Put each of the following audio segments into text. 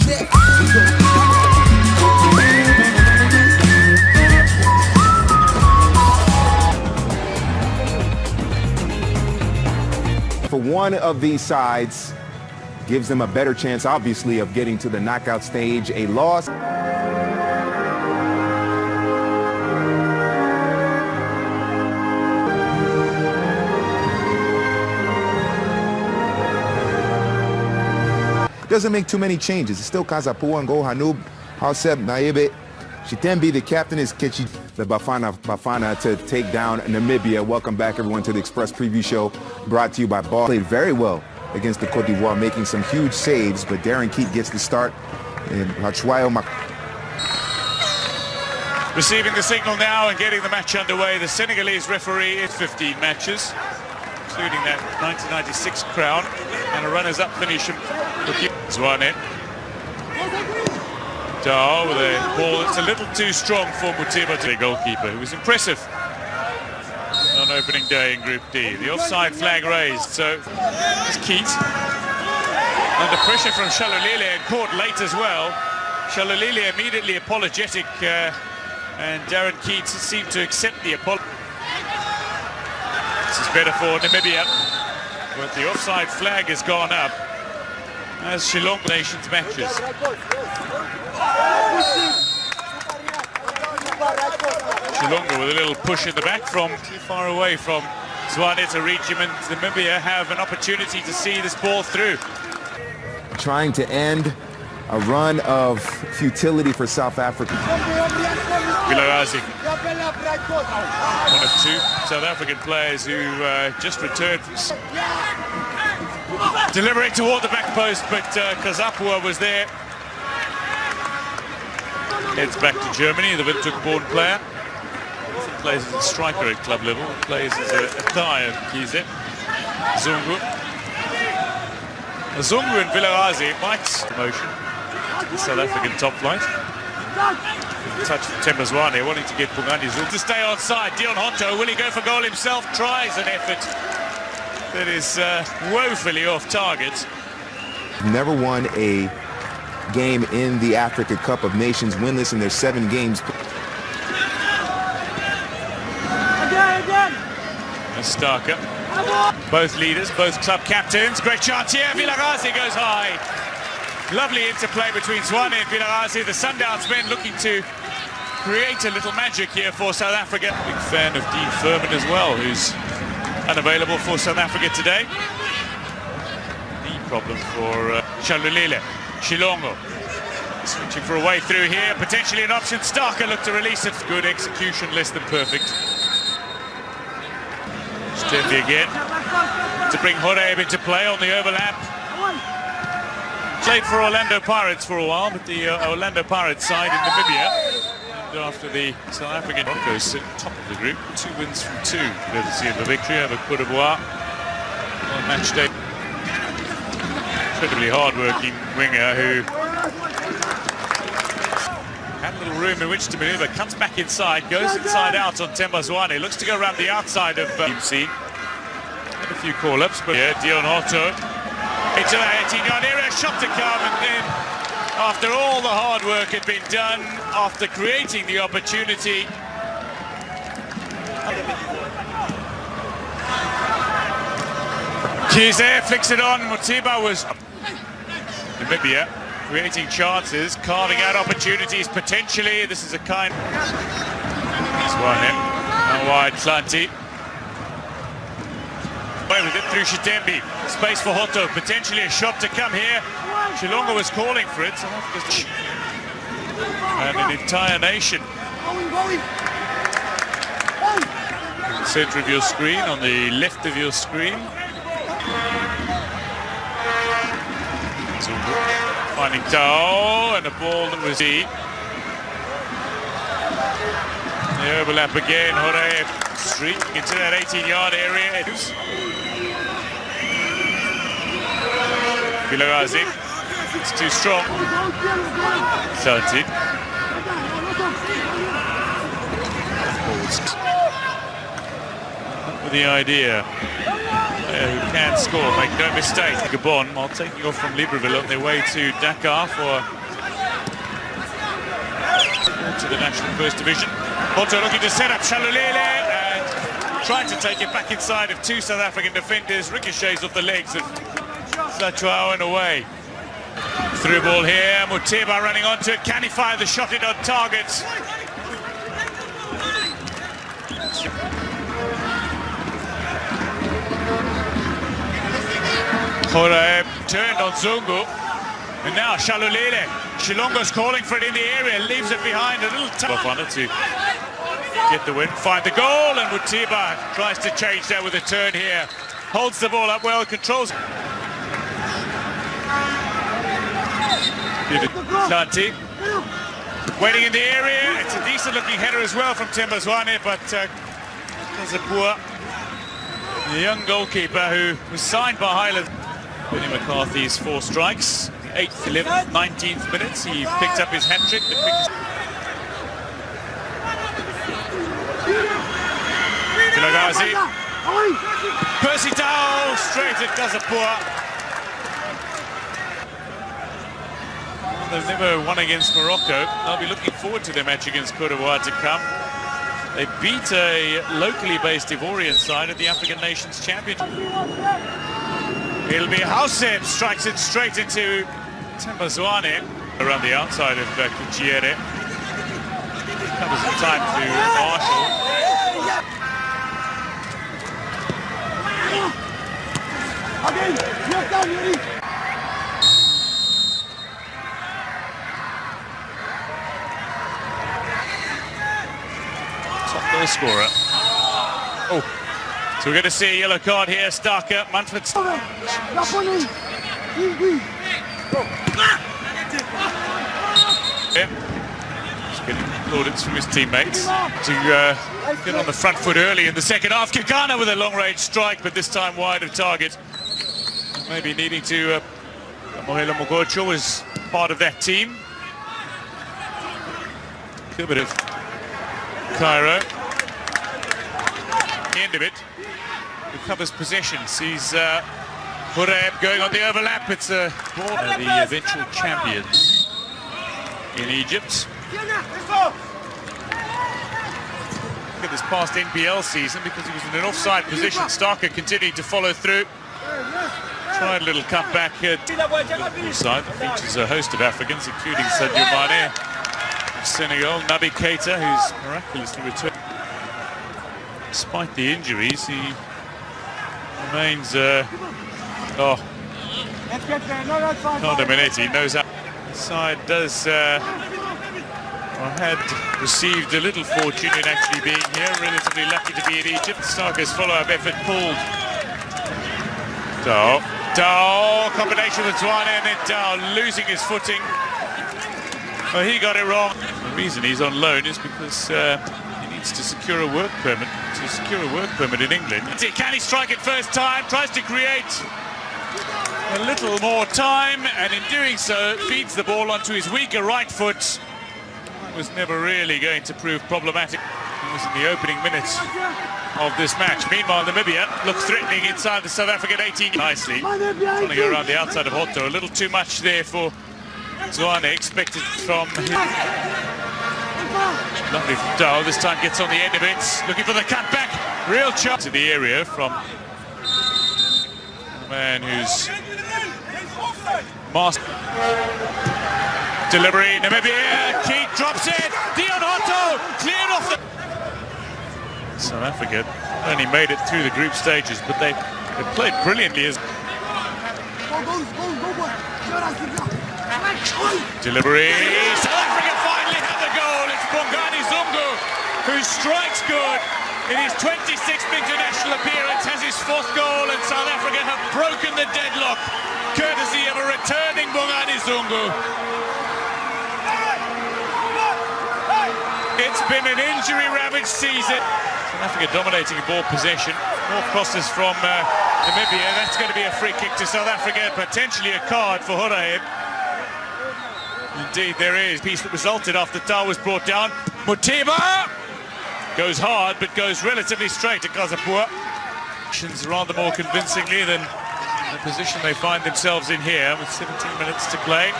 For one of these sides, gives them a better chance, obviously, of getting to the knockout stage. A loss. Doesn't make too many changes. It's still Kazapua and Go Hanub, Hauseb, Naebe, Shitembi. The captain is Kechi the Bafana to take down Namibia. Welcome back, everyone, to the Express Preview Show, brought to you by Ball. Played very well against the Cote d'Ivoire, making some huge saves, but Darren Keat gets the start. And receiving the signal now and getting the match underway. The Senegalese referee is 15 matches, including that 1996 crown, and a runners-up finish with Zwane. Dao with a ball that's a little too strong for Mutiba, the goalkeeper, who was impressive on opening day in Group D. The offside flag raised, so it's Keat. Under pressure from Shalolile and caught late as well. Shalolile immediately apologetic, and Darren Keat seemed to accept the apology. This is better for Namibia, but the offside flag has gone up as Shillong Nations matches. Shillonga with a little push in the back from too far away from Zwane to reach him, and Namibia have an opportunity to see this ball through. Trying to end a run of futility for South Africa. Vilarazi, one of two South African players who just returned from delivering toward the back post, but Kazapua was there. Heads back to Germany, the Windhoek-born player. He plays as a striker at club level, plays as a thigh of Kize. Zungu. Zungu and Vilarazi might promotion to the South African top flight. Touch from Tembazwane, wanting to get Pungani Zungu to stay on side. Dion Honto, will he go for goal himself? Tries an effort that is woefully off target. Never won a game in the Africa Cup of Nations, winless in their 7 games. Starker. Both leaders, both club captains. Great chance here. Vilarazi goes high. Lovely interplay between Zwane and Vilarazi. The Sundowns men looking to create a little magic here for South Africa. Big fan of Dean Furman as well, who's unavailable for South Africa today. Knee problem for Shalolile. Shillongo switching for a way through here. Potentially an option. Starker looked to release it. Good execution, less than perfect. Stendi again to bring Horeb into play on the overlap. Played for Orlando Pirates for a while, but the Orlando Pirates side in Namibia. And after the South African Broncos sit top of the group, 2 wins from 2, courtesy of a victory over Cote d'Ivoire on match day. Incredibly hard-working winger who had a little room in which to maneuver, comes back inside, goes inside out on Tembazwane, looks to go around the outside of team scene. Had a few call-ups, but yeah, Dion Horto into that 18-yard area, shot to come, and then after all the hard work had been done, after creating the opportunity, Kize flicks it on. Mutiba was Namibia creating chances, carving out opportunities potentially. This is a kind. Zwane, now wide Tlanti. Away with it through Shitembi. Space for Hoto, potentially a shot to come here. Shillonga was calling for it. And an entire nation. Center of your screen, on the left of your screen. Finding Tao, and a ball that was deep. The overlap again, Horeb streaking into that 18-yard area. Vilarazi, it's too strong. 30. With the idea. Who can score, make no mistake. Gabon are taking off from Libreville on their way to Dakar for to the National First Division. Otto looking to set up Shalulele and trying to take it back inside of two South African defenders. Ricochets off the legs of Zatuao and away. Through ball here, Muteba running onto it. Can he fire the shot in on target? Horaeb turned on Zungu. And now Shalulele. Shilongo's calling for it in the area, leaves it behind a little tough on it to get the win, find the goal, and Muteba tries to change that with a turn here. Holds the ball up well, controls. Lanti waiting in the area. It's a decent looking header as well from Tembazwane, but Kazapua, the young goalkeeper who was signed by Highland. Benny McCarthy's 4 strikes, 8th, 11th, 19th minutes. He picked up his hat-trick. Vilagazi. Percy Dow straight at Kazapua. They've never won against Morocco. They'll be looking forward to their match against Cote d'Ivoire to come. They beat a locally based Ivorian side at the African Nations Championship. It'll be Houseb, strikes it straight into Tembazwane around the outside of Kuchiere. Covers the time to Marshall. Top goal scorer. Oh, so we're going to see a yellow card here. Starker, Manfred. Yeah. Just getting plaudits from his teammates to get on the front foot early in the second half. Kigana with a long-range strike, but this time wide of target. Maybe needing to... Mohela Mogocho was part of that team. A bit of Cairo. End of it. Recovers possession. Sees Horaeb going on the overlap. It's a ball. The eventual champions in Egypt. Look at this past NPL season, because he was in an offside position. Starker continuing to follow through. Tried a little cutback at the side that features a host of Africans, including Sadio Mane of Senegal, Naby Keita, who's miraculously returned. Despite the injuries, he remains Minetti knows how. The side does had received a little fortune in actually being here, relatively lucky to be in Egypt. Starker's follow-up effort pulled. Dow, combination with Zwane, and then Dow losing his footing. Well, he got it wrong. The reason he's on loan is because he needs to secure a work permit. To secure a work permit in England. Can he strike it first time? Tries to create a little more time, and in doing so, feeds the ball onto his weaker right foot. Was never really going to prove problematic. It was in the opening minutes of this match. Meanwhile, Namibia look threatening inside the South African 18. Nicely, trying to go around the outside of Otto. A little too much there for Zwane, expected from him. Lovely from Dow, this time gets on the end of it. Looking for the cutback. Real chance to the area from a man who's master. Delivery, Namibia, Keith drops it, Dion Otto, cleared off the... South Africa only made it through the group stages, but they played brilliantly as... Delivery, South Africa finally have the goal. It's Bongani Zungu who strikes good in his 26th international appearance, has his 4th goal, and South Africa have broken the deadlock, courtesy of a returning Bongani Zungu. It's been an injury-ravaged season. South Africa dominating ball possession. More crosses from Namibia. That's going to be a free kick to South Africa, potentially a card for Horaeb. Indeed, there is. Piece that resulted after Dow was brought down. Muteba goes hard, but goes relatively straight to Kazapua. actions rather more convincingly than the position they find themselves in here with 17 minutes to play.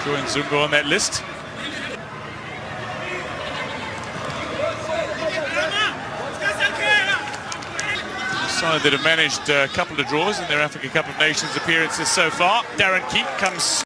Join Zungo on that list. Side that have managed a couple of draws in their Africa Cup of Nations appearances so far. Darren Keat comes